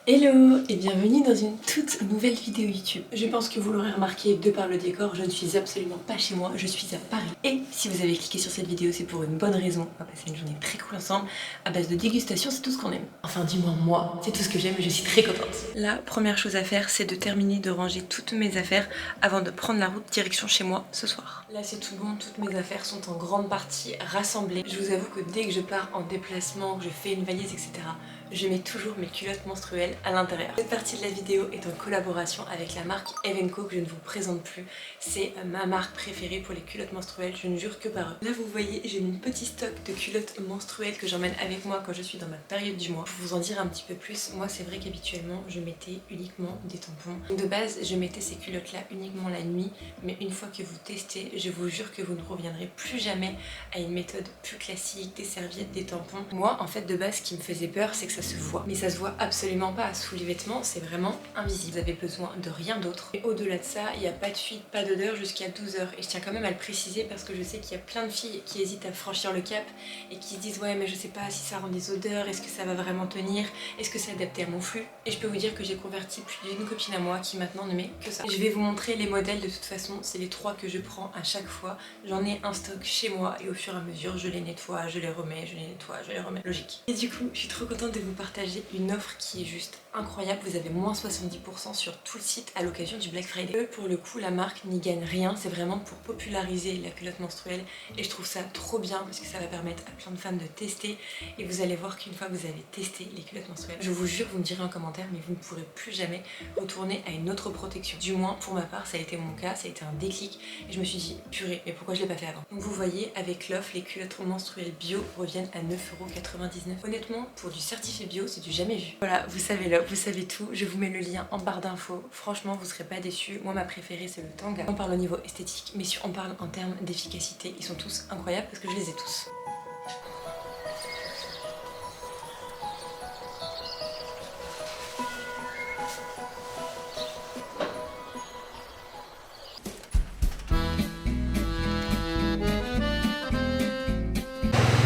Hello et bienvenue dans une toute nouvelle vidéo YouTube. Je pense que vous l'aurez remarqué de par le décor, je ne suis absolument pas chez moi, je suis à Paris. Et si vous avez cliqué sur cette vidéo, c'est pour une bonne raison. On va passer une journée très cool ensemble, à base de dégustation, c'est tout ce qu'on aime. Enfin du moins moi, c'est tout ce que j'aime et je suis très contente. La première chose à faire, c'est de terminer de ranger toutes mes affaires avant de prendre la route direction chez moi ce soir. Là c'est tout bon, toutes mes affaires sont en grande partie rassemblées. Je vous avoue que dès que je pars en déplacement, que je fais une valise, etc., je mets toujours mes culottes menstruelles à l'intérieur. Cette partie de la vidéo est en collaboration avec la marque Evenco que je ne vous présente plus. C'est ma marque préférée pour les culottes menstruelles, je ne jure que par eux. Là vous voyez, j'ai mis un petit stock de culottes menstruelles que j'emmène avec moi quand je suis dans ma période du mois. Pour vous en dire un petit peu plus, moi c'est vrai qu'habituellement je mettais uniquement des tampons. De base je mettais ces culottes là uniquement la nuit, mais une fois que vous testez, je vous jure que vous ne reviendrez plus jamais à une méthode plus classique, des serviettes, des tampons. Moi en fait de base ce qui me faisait peur c'est que ça se voit, mais ça se voit absolument pas. Sous les vêtements c'est vraiment invisible, vous avez besoin de rien d'autre. Et au-delà de ça, il n'y a pas de fuite, pas d'odeur jusqu'à 12 heures. Et je tiens quand même à le préciser parce que je sais qu'il y a plein de filles qui hésitent à franchir le cap et qui se disent ouais mais je sais pas si ça rend des odeurs, est-ce que ça va vraiment tenir, est-ce que c'est adapté à mon flux. Et je peux vous dire que j'ai converti plus d'une copine à moi qui maintenant ne met que ça. Et je vais vous montrer les modèles de toute façon, c'est les 3 que je prends à chaque fois. J'en ai un stock chez moi et au fur et à mesure je les nettoie, je les remets, je les nettoie, je les remets. Logique. Et du coup je suis trop contente de vous partager une offre qui est juste incroyable. Vous avez moins 70% sur tout le site à l'occasion du Black Friday. Eux, pour le coup, la marque n'y gagne rien. C'est vraiment pour populariser la culotte menstruelle. Et je trouve ça trop bien parce que ça va permettre à plein de femmes de tester. Et vous allez voir qu'une fois que vous avez testé les culottes menstruelles, je vous jure, vous me direz en commentaire, mais vous ne pourrez plus jamais retourner à une autre protection. Du moins, pour ma part, ça a été mon cas. Ça a été un déclic. Et je me suis dit, purée, mais pourquoi je l'ai pas fait avant? Donc vous voyez, avec l'offre, les culottes menstruelles bio reviennent à 9,99 €. Honnêtement, pour du certifié bio, c'est du jamais vu. Voilà, vous savez là, vous savez tout. Je vous mets le lien en barre d'infos. Franchement, vous serez pas déçus. Moi, ma préférée, c'est le Tanga. On parle au niveau esthétique, mais si on parle en termes d'efficacité, ils sont tous incroyables parce que je les ai tous.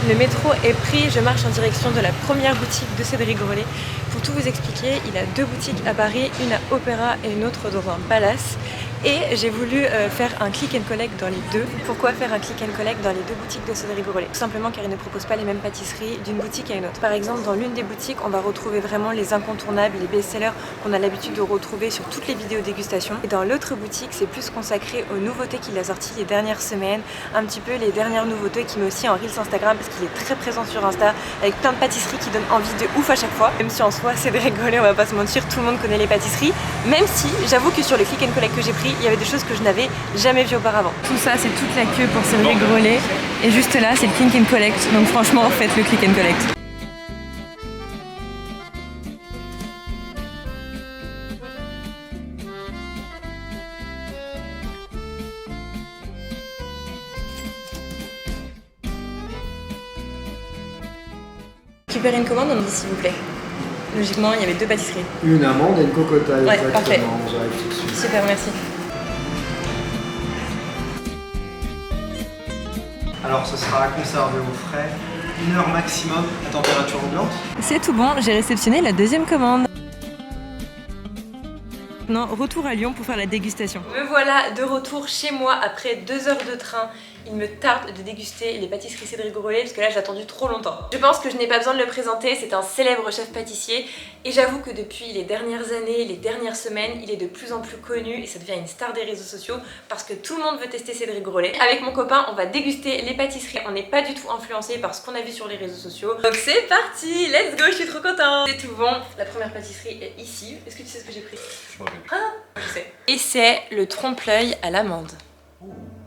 Le métro est pris, je marche en direction de la première boutique de Cédric Grolet. Pour tout vous expliquer, il a 2 boutiques à Paris, une à Opéra et une autre dans un palace. Et j'ai voulu faire un click and collect dans les deux. Pourquoi faire un click and collect dans les 2 boutiques de Cédric Grolet? Tout simplement car il ne propose pas les mêmes pâtisseries d'une boutique à une autre. Par exemple, dans l'une des boutiques, on va retrouver vraiment les incontournables, les best-sellers qu'on a l'habitude de retrouver sur toutes les vidéos dégustation. Et dans l'autre boutique, c'est plus consacré aux nouveautés qu'il a sorties les dernières semaines, un petit peu les dernières nouveautés qu'il met aussi en Reels Instagram parce qu'il est très présent sur Insta avec plein de pâtisseries qui donnent envie de ouf à chaque fois. Même si en soi, Cédric Grolet, on va pas se mentir, tout le monde connaît les pâtisseries. Même si, j'avoue que sur le click and collect que j'ai pris, il y avait des choses que je n'avais jamais vues auparavant. Tout ça, c'est toute la queue pour Cédric Grolet. Et juste là, c'est le click and collect. Donc franchement, faites le click and collect. Récupérer une commande, on me dit s'il vous plaît. Logiquement, il y avait 2 pâtisseries. Une amande et une cocotaille. Ouais, exactement. parfait. J'arrive tout de suite. Super, merci. Alors ce sera conservé au frais, 1 heure maximum à température ambiante. C'est tout bon, j'ai réceptionné la 2e commande. Maintenant, retour à Lyon pour faire la dégustation. Me voilà de retour chez moi après 2 heures de train. Il me tarde de déguster les pâtisseries Cédric Grolet parce que là j'ai attendu trop longtemps. Je pense que je n'ai pas besoin de le présenter, c'est un célèbre chef pâtissier et j'avoue que depuis les dernières années, les dernières semaines, il est de plus en plus connu et ça devient une star des réseaux sociaux parce que tout le monde veut tester Cédric Grolet. Avec mon copain, on va déguster les pâtisseries. On n'est pas du tout influencé par ce qu'on a vu sur les réseaux sociaux. Donc c'est parti, let's go, je suis trop contente. C'est tout bon. La première pâtisserie est ici. Est-ce que tu sais ce que j'ai pris? Je sais. Et c'est le trompe-l'œil à l'amande.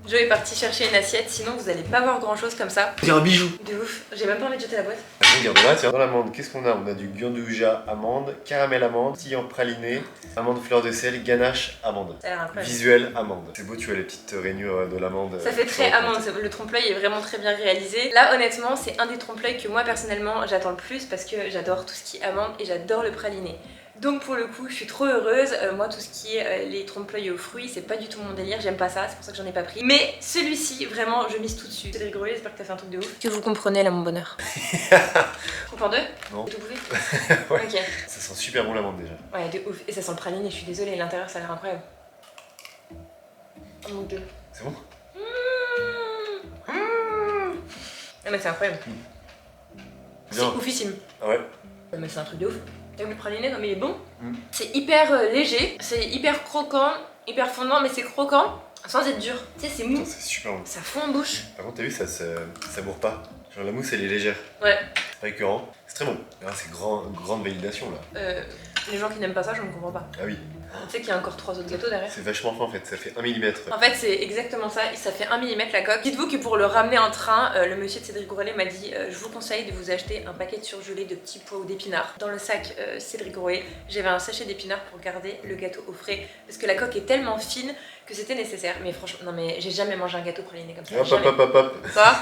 Joe est parti chercher une assiette, sinon vous allez pas voir grand chose comme ça. C'est un bijou. De ouf, j'ai même pas envie de jeter la boîte. Regarde là, tiens, dans l'amande, qu'est-ce qu'on a? On a du gandouja amande, caramel amande, tillant praliné, amande fleur de sel, ganache amande. Ça a l'air incroyable. Visuel amande. C'est beau, tu vois les petites rainures de l'amande. Ça fait très amande, le trompe-l'œil est vraiment très bien réalisé. Là honnêtement c'est un des trompe-l'œil que moi personnellement j'attends le plus parce que j'adore tout ce qui est amande et j'adore le praliné. Donc pour le coup, je suis trop heureuse. Moi, tout ce qui est les trompe-l'œil aux fruits, c'est pas du tout mon délire, j'aime pas ça, c'est pour ça que j'en ai pas pris. Mais celui-ci, vraiment, je mise tout dessus. C'est rigolo, j'espère que t'as fait un truc de ouf. Que vous comprenez là, mon bonheur. Coupe en deux? Non. Tout bouffé? Ouais. Ok. Ça sent super bon l'amande déjà. Ouais, de ouf. Et ça sent le praliné, je suis désolée, l'intérieur ça a l'air incroyable. Oh mon dieu. C'est bon? Ah mais c'est incroyable. C'est Bien. oufissime. Ah ouais. Ah, mais c'est un truc de ouf. T'as vu le praliné comme il est bon? Mm. C'est hyper léger, c'est hyper croquant, hyper fondant, mais c'est croquant sans être dur. Tu sais, c'est mou. Putain, c'est super bon. Ça fond en bouche. Par contre, t'as vu, ça bourre pas. Genre la mousse, elle est légère. Ouais. Récurrent. C'est très bon. Ah, c'est grande validation là. Les gens qui n'aiment pas ça, je ne comprends pas. Ah oui. Tu sais qu'il y a encore 3 autres gâteaux derrière. C'est vachement fin en fait. Ça fait 1 mm. En fait, c'est exactement ça, ça fait 1 mm la coque. Dites-vous que pour le ramener en train, le monsieur de Cédric Grolet m'a dit je vous conseille de vous acheter un paquet de surgelés de petits pois ou d'épinards. Dans le sac Cédric Grolet, j'avais un sachet d'épinards pour garder le gâteau au frais parce que la coque est tellement fine que c'était nécessaire. Mais franchement, non mais j'ai jamais mangé un gâteau praliné comme ça. Hop, Jamais. hop. Toi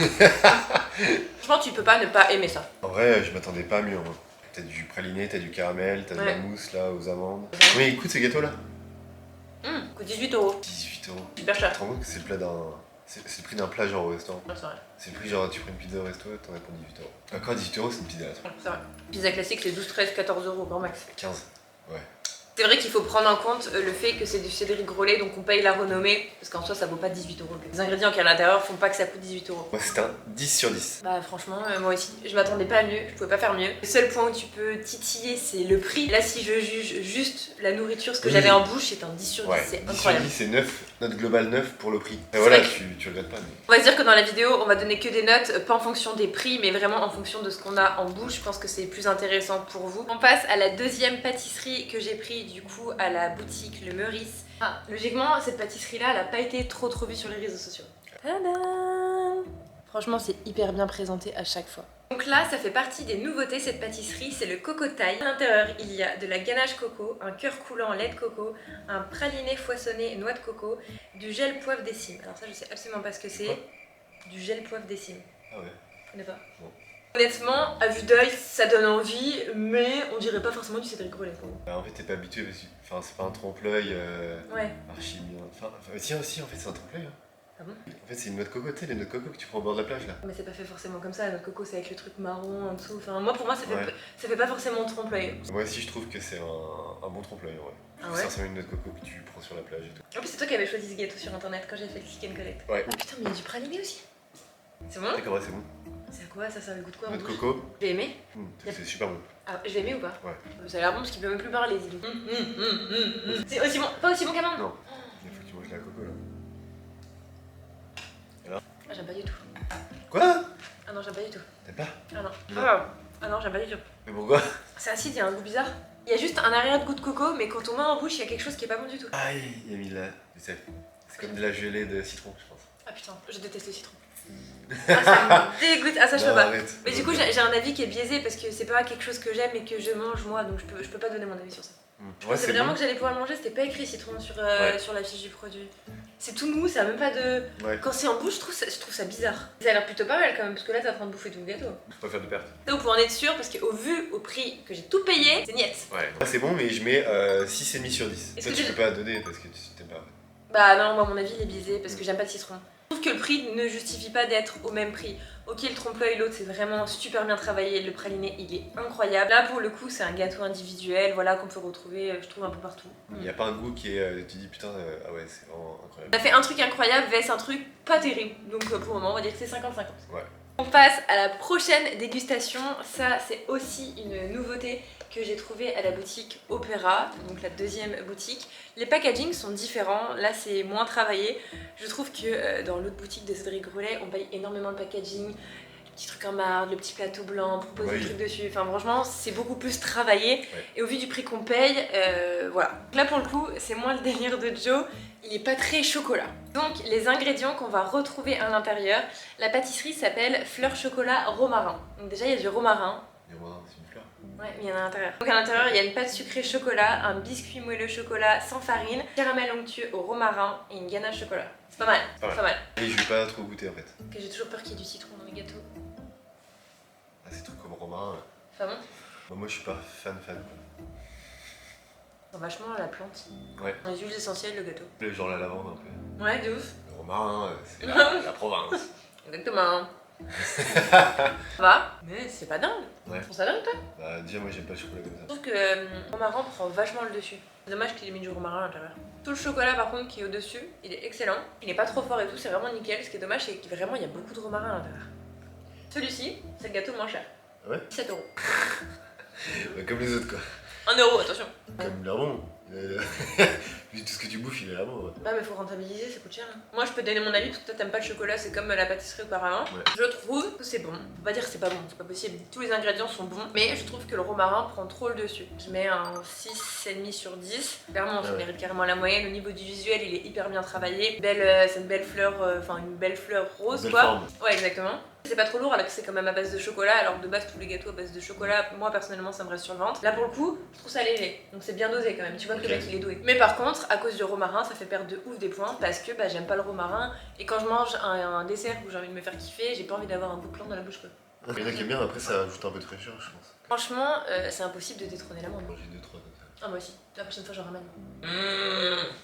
franchement, tu peux pas ne pas aimer ça. En vrai, je m'attendais pas à mieux. Hein. T'as du praliné, t'as du caramel, t'as de la mousse là aux amandes. Combien il coûte ce gâteau là? Coûte 18 €. 18 €. Super cher. Tu te rends compte que c'est le plat d'un. C'est le prix d'un plat genre au restaurant. Ouais, c'est vrai. C'est le prix genre tu prends une pizza au resto, t'en as pour 18 €. Encore 18 €, c'est une pizza là. C'est vrai. Pizza classique, c'est 12, 13, 14 € grand max. 15. Ouais. C'est vrai qu'il faut prendre en compte le fait que c'est du Cédric Grolet, donc on paye la renommée, parce qu'en soi ça vaut pas 18 €. Les ingrédients qu'il y a à l'intérieur font pas que ça coûte 18 €. Moi c'était un 10 sur 10. Bah franchement, moi aussi, je m'attendais pas à mieux, je pouvais pas faire mieux. Le seul point où tu peux titiller, c'est le prix. Là, si je juge juste la nourriture, ce que Oui. j'avais en bouche, c'est un 10 sur 10, Ouais, c'est 10 sur incroyable. 10, c'est 9, note globale 9 pour le prix. Et C'est voilà, vrai que- tu regrettes pas. Mais... On va se dire que dans la vidéo, on va donner que des notes, pas en fonction des prix, mais vraiment en fonction de ce qu'on a en bouche. Je pense que c'est plus intéressant pour vous. On passe à la deuxième pâtisserie que j'ai pris du coup à la boutique Le Meurice. Ah, logiquement, cette pâtisserie-là, elle a pas été trop vue sur les réseaux sociaux. Tadam! Franchement, c'est hyper bien présenté à chaque fois. Donc là, ça fait partie des nouveautés, cette pâtisserie, c'est le coco taille. À l'intérieur, il y a de la ganache coco, un cœur coulant lait de coco, un praliné foisonné noix de coco, du gel poivre des cimes. Alors ça, je sais absolument pas ce que c'est. Du gel poivre des cimes. Ah ouais. Je connais pas. Non. Honnêtement, à vue d'œil, ça donne envie, mais on dirait pas forcément du Cédric Grolet pour moi. Bah, en fait, t'es pas habitué parce que c'est pas un trompe-l'œil Ouais. archi bien. Tiens, aussi, en fait, c'est un trompe-l'œil. Hein. Ah bon? En fait, c'est une noix de coco, tu sais, les noix de coco que tu prends au bord de la plage là. Mais c'est pas fait forcément comme ça, notre coco c'est avec le truc marron en dessous. Enfin, moi pour moi, Ouais. ça fait pas forcément trompe-l'œil. Moi aussi, je trouve que c'est un bon trompe-l'œil en vrai. Ah Ça ouais? ressemble à une noix de coco que tu prends sur la plage et tout. En plus, c'est toi qui avais choisi ce gâteau sur internet quand j'ai fait le click and collect. Ouais. Ah putain, mais il y a du praliné aussi. C'est bon? D'accord, ouais, c'est bon. C'est à quoi ça? Ça a le goût de quoi en Noix de bouche? coco, Je vais aimer? c'est super bon. Ah, je vais aimer ou pas? Ouais. Ça a l'air bon parce qu'il peut même plus parler, dis donc. C'est aussi bon, pas aussi bon qu'amande? Non. Il faut que tu manges la coco là. Ah, j'aime pas du tout. Quoi? Ah non, j'aime pas du tout. T'aimes pas? Ah non. Non. Ah non, j'aime pas du tout. Mais pourquoi? C'est acide, il y a un goût bizarre. Il y a juste un arrière de goût de coco, mais quand on met en bouche, il y a quelque chose qui est pas bon du tout. Aïe, il a mis de la. C'est comme de la gelée de citron, je pense. Ah putain, je déteste le citron. Ah, ça me dégoûte. Ah, ça, je peux Non, pas. arrête. Mais du coup, j'ai un avis qui est biaisé parce que c'est pas quelque chose que j'aime et que je mange moi, donc je peux pas donner mon avis sur ça. Ouais, C'est c'est vraiment bon. que j'allais pouvoir le manger, c'était pas écrit citron sur la fiche du produit. C'est tout mou, ça a même pas de. Ouais, Quand c'est en bouche, je trouve ça bizarre. Ça a l'air plutôt pas mal quand même, parce que là t'es en train de bouffer tout le gâteau. faut pas faire de perte. Donc pour en être sûr, parce qu'au vu au prix que j'ai tout payé, c'est niet. Ouais, c'est bon, mais je mets 6,5 sur 10. Est-ce Toi, que tu tu- peux pas donner parce que tu t'aimes pas. Bah non, moi mon avis il est biaisé parce que j'aime pas le citron. Je trouve que le prix ne justifie pas d'être au même prix. Ok, le trompe-l'œil, l'autre c'est vraiment super bien travaillé, le praliné il est incroyable. Là pour le coup c'est un gâteau individuel, voilà, qu'on peut retrouver je trouve un peu partout. Il y a pas un goût qui est. Tu dis putain, ah ouais, c'est vraiment incroyable. On a fait un truc incroyable vs un truc pas terrible. Donc pour le moment on va dire que c'est 50-50. Ouais. On passe à la prochaine dégustation. Ça c'est aussi une nouveauté que j'ai trouvée à la boutique Opéra, donc la deuxième boutique. Les packagings sont différents, là c'est moins travaillé. Je trouve que dans l'autre boutique de Cédric Grolet, on paye énormément le packaging. Le petit truc en marde, le petit plateau blanc, on propose Oui. des trucs dessus. Enfin franchement c'est beaucoup plus travaillé. Ouais. Et au vu du prix qu'on paye, voilà. Donc là pour le coup c'est moins le délire de Joe. Il est pas très chocolat. Donc les ingrédients qu'on va retrouver à l'intérieur, la pâtisserie s'appelle fleur chocolat romarin. Donc déjà il y a du romarin. Et moi, c'est une fleur. Ouais, mais il y en a à l'intérieur. Donc à l'intérieur il y a une pâte sucrée chocolat, un biscuit moelleux chocolat sans farine, caramel onctueux au romarin et une ganache chocolat. C'est pas mal, Pas mal. pas mal. Et je vais pas trop goûter en fait. Que j'ai toujours peur qu'il y ait du citron dans les gâteaux. Ah, c'est trucs comme romarin. C'est pas bon? Bah, moi, je suis pas fan. Quoi. Vachement la plante. Ouais. Les huiles essentielles, le gâteau. Le genre la lavande un peu. Ouais, de ouf. Le romarin, c'est la province. Exactement. Ça va, mais c'est pas dingue. Ouais. Tu trouves ça dingue, toi? Bah déjà moi j'aime pas le chocolat comme ça. Je trouve que le romarin prend vachement le dessus. Dommage qu'il ait mis du romarin à l'intérieur. Tout le chocolat par contre qui est au dessus, il est excellent. Il est pas trop fort et tout, c'est vraiment nickel. Ce qui est dommage, c'est que vraiment il y a beaucoup de romarin à l'intérieur. Celui-ci, c'est le gâteau le moins cher. Ouais. 17 €. Bah, comme les autres quoi. 1 €, attention. Comme l'arbon. Vu tout ce que tu bouffes, il est là-bas. Ouais. Bah mais faut rentabiliser, ça coûte cher. Hein. Moi je peux te donner mon avis parce que toi t'aimes pas le chocolat, c'est comme la pâtisserie auparavant. Ouais. Je trouve que c'est bon. On va dire que c'est pas bon, c'est pas possible. Tous les ingrédients sont bons, mais je trouve que le romarin prend trop le dessus. Je mets un 6,5 sur 10. Clairement, ça mérite carrément la moyenne. Au niveau du visuel, il est hyper bien travaillé. C'est une belle fleur, enfin une belle fleur rose quoi. Forme. Ouais, exactement. C'est pas trop lourd alors que c'est quand même à base de chocolat, alors que de base tous les gâteaux à base de chocolat, moi personnellement ça me reste sur le ventre. Là pour le coup, je trouve ça léger, donc c'est bien dosé quand même, tu vois que le mec il est doué. Mais par contre, à cause du romarin, ça fait perdre de ouf des points parce que bah, j'aime pas le romarin et quand je mange un dessert où j'ai envie de me faire kiffer, j'ai pas envie d'avoir un bout de plan dans la bouche quoi. Il y en a qui aiment bien, après ça ajoute un peu de fraîcheur je pense. Franchement, c'est impossible de détrôner l'amande. J'ai 2-3 comme ça. Ah moi aussi, la prochaine fois j'en ramène.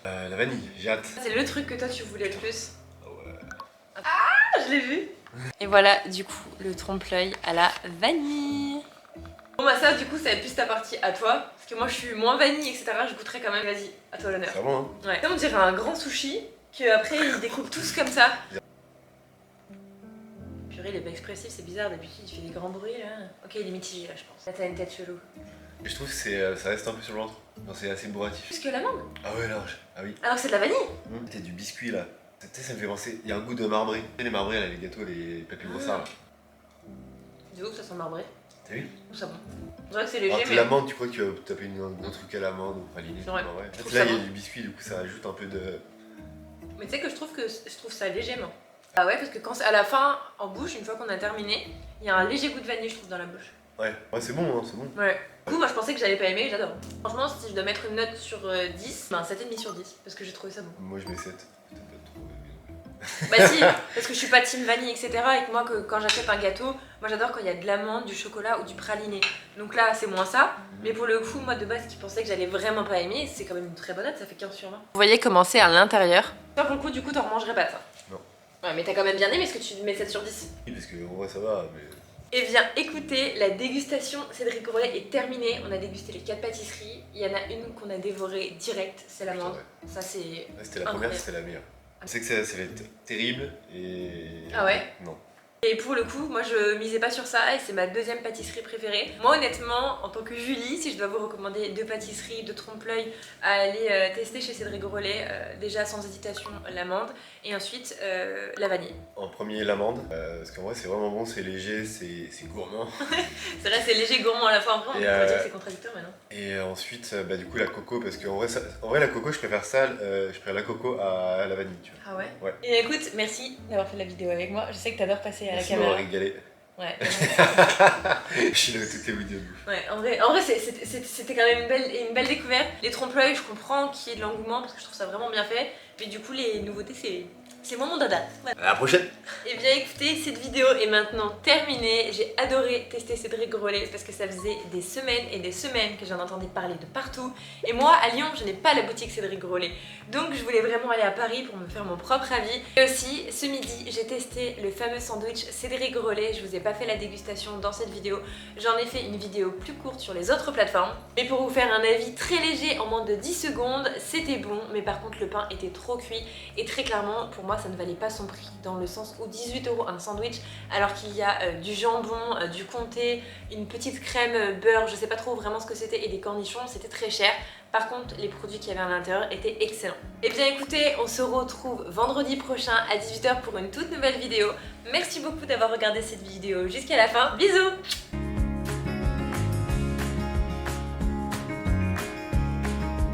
La vanille, j'ai hâte. C'est le truc que toi tu voulais le plus. Ah ouais. Ah, je l'ai vu. Et voilà du coup le trompe-l'œil à la vanille. Bon bah ça du coup ça va être plus ta partie à toi. Parce que moi je suis moins vanille etc. Je goûterai quand même. Vas-y, à toi l'honneur. C'est bon hein. Ouais. On dirait un grand sushi qu'après ils découpent tous comme ça. Purée il est pas expressif, c'est bizarre. D'habitude il fait des grands bruits là. Ok il est mitigé là je pense. Là t'as une tête chelou. Je trouve que ça reste un peu sur le ventre. Non, c'est assez bourratif. Plus que l'amande. Ah ouais large. Ah oui. Alors que c'est de la vanille. T'as du biscuit là. Tu sais, ça me fait penser. Il y a un goût de marbré. Tu sais, les marbrés, là, les gâteaux, les papilles brossards là. Du coup ça sent marbré. T'as vu? Ça bon. On dirait que c'est léger Alors que mais... l'amande, tu crois que tu vas taper un gros truc à l'amande ou praliné. C'est vrai. Ouais. Je trouve Là, ça il y a bon. du biscuit, du coup, ça ajoute un peu de. Mais tu sais que je trouve ça léger moi. Ah ouais parce que quand à la fin en bouche, une fois qu'on a terminé, il y a un léger goût de vanille je trouve dans la bouche. Ouais, c'est bon, hein, c'est bon. Ouais. Du coup moi je pensais que j'allais pas aimer, j'adore. Franchement si je dois mettre une note sur 10, ben 7,5 sur 10 parce que j'ai trouvé ça bon. Moi, je mets 7. Peut-être pas trop. Bah si, parce que je suis pas team vanille etc. et que moi quand j'achète un gâteau, moi j'adore quand il y a de l'amande, du chocolat ou du praliné. Donc là c'est moins ça, mais pour le coup moi de base qui pensais que j'allais vraiment pas aimer, c'est quand même une très bonne note, ça fait 15 sur 20. Vous voyez comment c'est à l'intérieur. Toi pour le coup du coup t'en remangerais pas ça. Non. Ouais mais t'as quand même bien aimé, est-ce que tu mets 7 sur 10? Oui, parce que en vrai, ça va, mais. Et bien écoutez, la dégustation Cédric Grolet est terminée. On a dégusté les 4 pâtisseries. Il y en a une qu'on a dévorée direct, c'est l'amande. Ouais. Ça c'est... Ouais, c'était la première, c'était la meilleure. Je sais que ça va être terrible et. Ah ouais? Non. Et pour le coup, moi je misais pas sur ça et c'est ma deuxième pâtisserie préférée. Moi honnêtement, en tant que Julie, si je dois vous recommander 2 pâtisseries de trompe-l'œil à aller tester chez Cédric Grolet, déjà sans hésitation l'amande et ensuite la vanille. En premier, l'amande, parce qu'en vrai, c'est vraiment bon, c'est léger, c'est gourmand. C'est vrai, c'est léger gourmand à la fois, en vrai, on pourrait dire que c'est contradictoire maintenant. Et ensuite, bah, du coup, la coco, parce qu'en vrai, la coco, je préfère ça, je préfère la coco à la vanille, tu vois. Ah ouais? Ouais. Et écoute, merci d'avoir fait la vidéo avec moi. Je sais que t'adores passer à Merci la de m'avoir caméra. régalé. Ouais. Je suis là avec toutes les vidéos de bouffe. Ouais, en vrai c'était quand même une belle découverte. Les trompe-l'œil, je comprends qu'il y ait de l'engouement parce que je trouve ça vraiment bien fait. Mais du coup, les nouveautés, c'est moi mon dada. Voilà. À la prochaine! Et bien écoutez, cette vidéo est maintenant terminée. J'ai adoré tester Cédric Grolet parce que ça faisait des semaines et des semaines que j'en entendais parler de partout. Et moi, à Lyon, je n'ai pas la boutique Cédric Grolet. Donc je voulais vraiment aller à Paris pour me faire mon propre avis. Et aussi, ce midi, j'ai testé le fameux sandwich Cédric Grolet. Je vous ai pas fait la dégustation dans cette vidéo. J'en ai fait une vidéo plus courte sur les autres plateformes. Mais pour vous faire un avis très léger en moins de 10 secondes, c'était bon. Mais par contre, le pain était trop cuit. Et très clairement, pour moi, ça ne valait pas son prix. Dans le sens où 18 € un sandwich, alors qu'il y a du jambon, du comté, une petite crème beurre, je sais pas trop vraiment ce que c'était, et des cornichons, c'était très cher. Par contre, les produits qu'il y avait à l'intérieur étaient excellents. Et bien écoutez, on se retrouve vendredi prochain à 18 h pour une toute nouvelle vidéo. Merci beaucoup d'avoir regardé cette vidéo jusqu'à la fin. Bisous!